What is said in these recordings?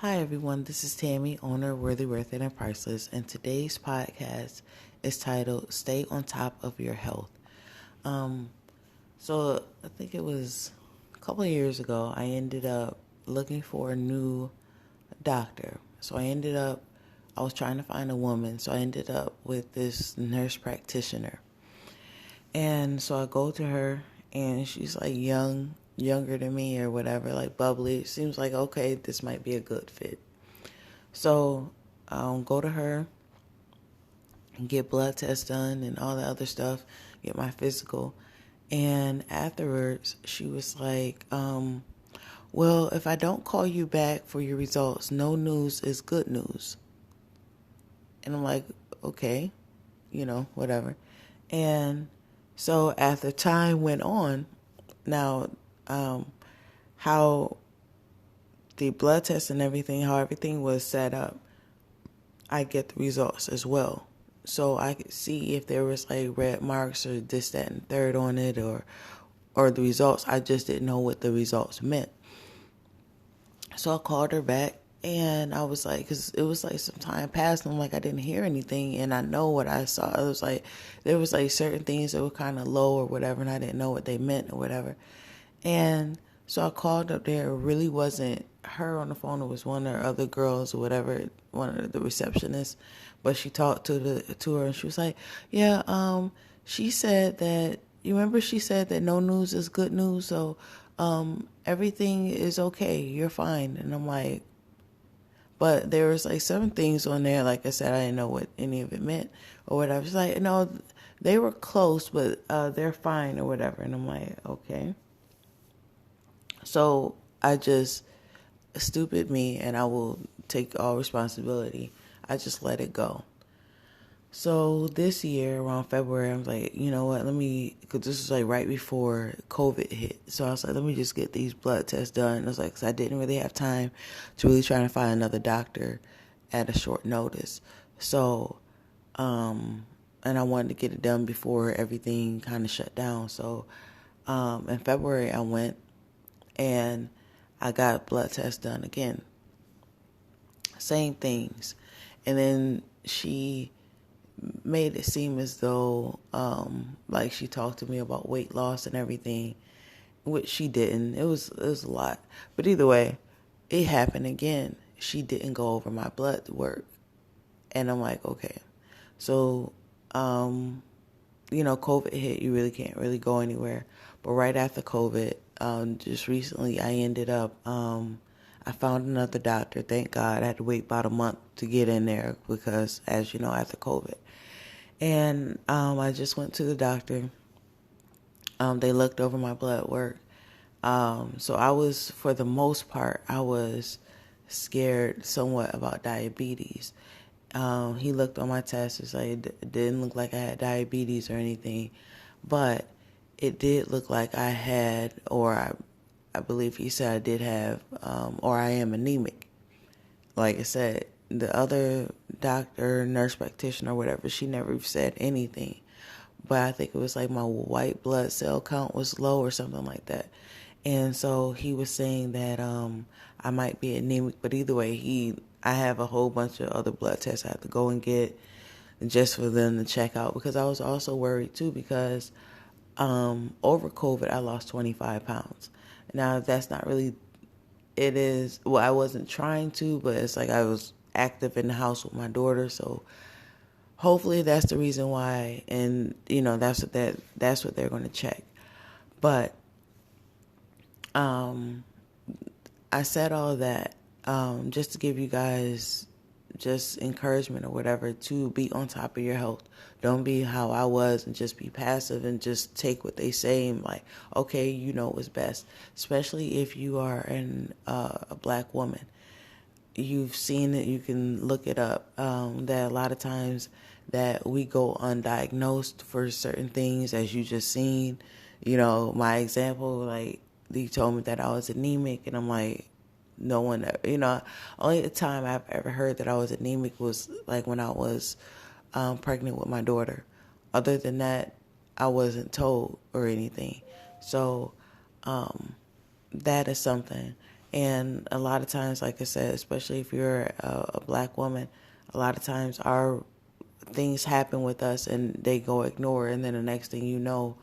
Hi everyone, this is Tammy, owner of Worthyworthitpriceless, and today's podcast is titled Stay on Top of Your Health. Um, so I think it was a couple of years ago, I ended up looking for a new doctor. I was trying to find a woman, so I ended up with this nurse practitioner. And so I go to her, and she's like younger than me or whatever, like bubbly. It seems like, okay, this might be a good fit. So go to her and get blood tests done and all the other stuff, get my physical. And afterwards, she was like, well, if I don't call you back for your results, no news is good news. And I'm like, okay, whatever. And so as the time went on, now how the blood test and everything, how everything was set up, I get the results as well. So I could see if there was like red marks or this, that, and third on it or the results. I just didn't know what the results meant. So I called her back and I was like, because it was like some time passed and I'm like, I didn't hear anything. And I know what I saw. It was like, there was like certain things that were kind of low or whatever, and I didn't know what they meant or whatever. And so I called up there. It really wasn't her on the phone. It was one of the other girls or whatever, one of the receptionists. But she talked to her and she was like, yeah, she said that, you remember she said that no news is good news. So everything is okay. You're fine. And I'm like, but there was like some things on there, like I said, I didn't know what any of it meant or whatever. She's like, no, they were close, but they're fine or whatever. And I'm like, okay. So I just, stupid me, and I will take all responsibility. I just let it go. So this year, around February, I was like, you know what, because this was like right before COVID hit. So I was like, let me just get these blood tests done. I was like, because I didn't really have time to really try to find another doctor at a short notice. So, and I wanted to get it done before everything kind of shut down. So in February, I went and I got blood tests done again. Same things. And then she made it seem as though like she talked to me about weight loss and everything, which she didn't. It was a lot. But either way, it happened again. She didn't go over my blood work. And I'm like, okay. So, COVID hit. You really can't really go anywhere. But right after COVID, just recently, I ended up, I found another doctor. Thank God. I had to wait about a month to get in there because, as you know, after COVID. And I just went to the doctor. They looked over my blood work. So I was, for the most part, I was scared somewhat about diabetes. He looked on my test. It's like it didn't look like I had diabetes or anything, but it did look like I had, or I believe he said I did have, or I am anemic. Like I said, the other doctor, nurse practitioner, whatever, she never said anything. But I think it was like my white blood cell count was low or something like that. And so he was saying that I might be anemic. But either way, I have a whole bunch of other blood tests I have to go and get just for them to check out. Because I was also worried too because over COVID, I lost 25 pounds. Now, that's not really, it is, well, I wasn't trying to, but it's like I was active in the house with my daughter. So hopefully that's the reason why. And, that's what they're going to check. But I said all that just to give you guys just encouragement or whatever to be on top of your health. Don't be how I was and just be passive and just take what they say and like, okay, you know what's best. Especially if you are a black woman. You've seen it, you can look it up, that a lot of times that we go undiagnosed for certain things, as you just seen. My example, like, he told me that I was anemic, and I'm like, no one, only the time I've ever heard that I was anemic was like when I was pregnant with my daughter. Other than that, I wasn't told or anything. So that is something. And a lot of times, like I said, especially if you're a black woman, a lot of times our things happen with us and they go ignore, and then the next thing you know,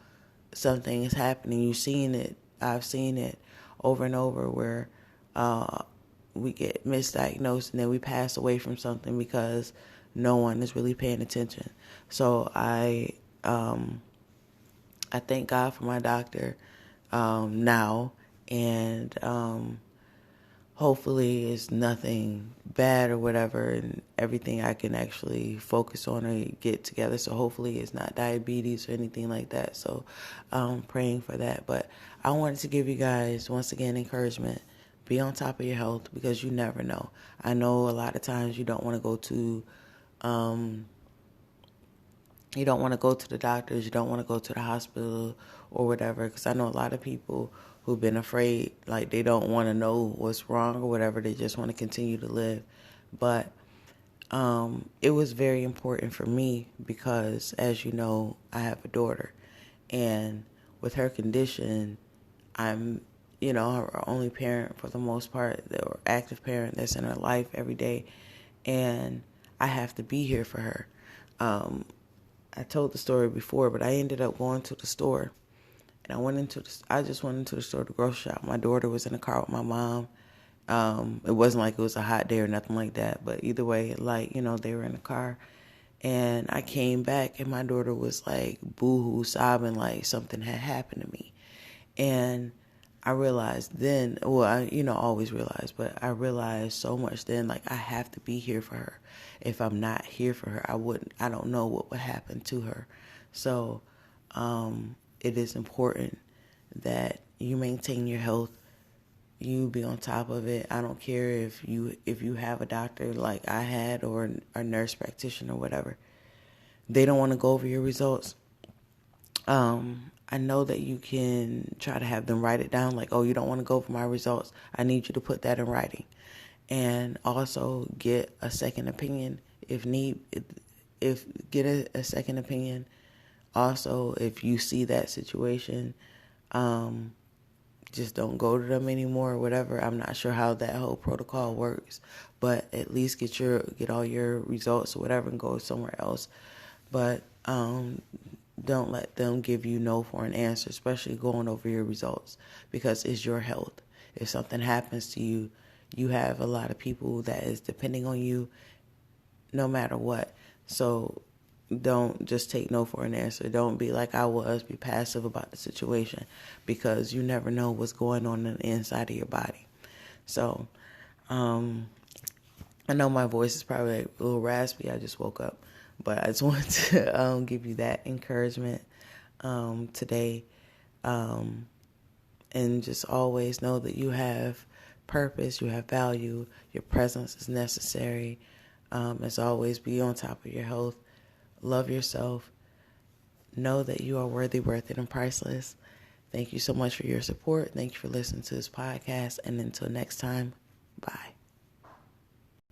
something is happening. You've seen it. I've seen it over and over where we get misdiagnosed and then we pass away from something because no one is really paying attention. So I thank God for my doctor now, and hopefully it's nothing bad or whatever, and everything I can actually focus on or get together. So hopefully it's not diabetes or anything like that. So I'm praying for that. But I wanted to give you guys, once again, encouragement. Be on top of your health, because you never know. I know a lot of times you don't want to go to the doctors, you don't want to go to the hospital or whatever, because I know a lot of people who've been afraid, like they don't want to know what's wrong or whatever, they just want to continue to live. But it was very important for me because, as you know, I have a daughter, and with her condition, I'm, her only parent for the most part, or active parent that's in her life every day, and I have to be here for her. I told the story before, but I ended up going to the store, and I just went into the store to grocery shop. My daughter was in the car with my mom. It wasn't like it was a hot day or nothing like that, but either way, they were in the car, and I came back, and my daughter was like boo-hoo sobbing like something had happened to me. And I realized then, always realize, but I realized so much then, like I have to be here for her. If I'm not here for her, I don't know what would happen to her. So it is important that you maintain your health, you be on top of it. I don't care if you have a doctor like I had, or a nurse practitioner or whatever. They don't want to go over your results. I know that you can try to have them write it down, like, oh, you don't want to go over my results. I need you to put that in writing. And also get a second opinion if get a second opinion. Also, if you see that situation, just don't go to them anymore or whatever. I'm not sure how that whole protocol works, but at least get all your results or whatever and go somewhere else. But don't let them give you no for an answer, especially going over your results, because it's your health. If something happens to you, you have a lot of people that is depending on you no matter what. So don't just take no for an answer. Don't be like I was, be passive about the situation, because you never know what's going on in the inside of your body. So I know my voice is probably a little raspy. I just woke up. But I just wanted to give you that encouragement today. And just always know that you have purpose, you have value, your presence is necessary. As always, be on top of your health. Love yourself. Know that you are worthy, worth it, and priceless. Thank you so much for your support. Thank you for listening to this podcast. And until next time, bye.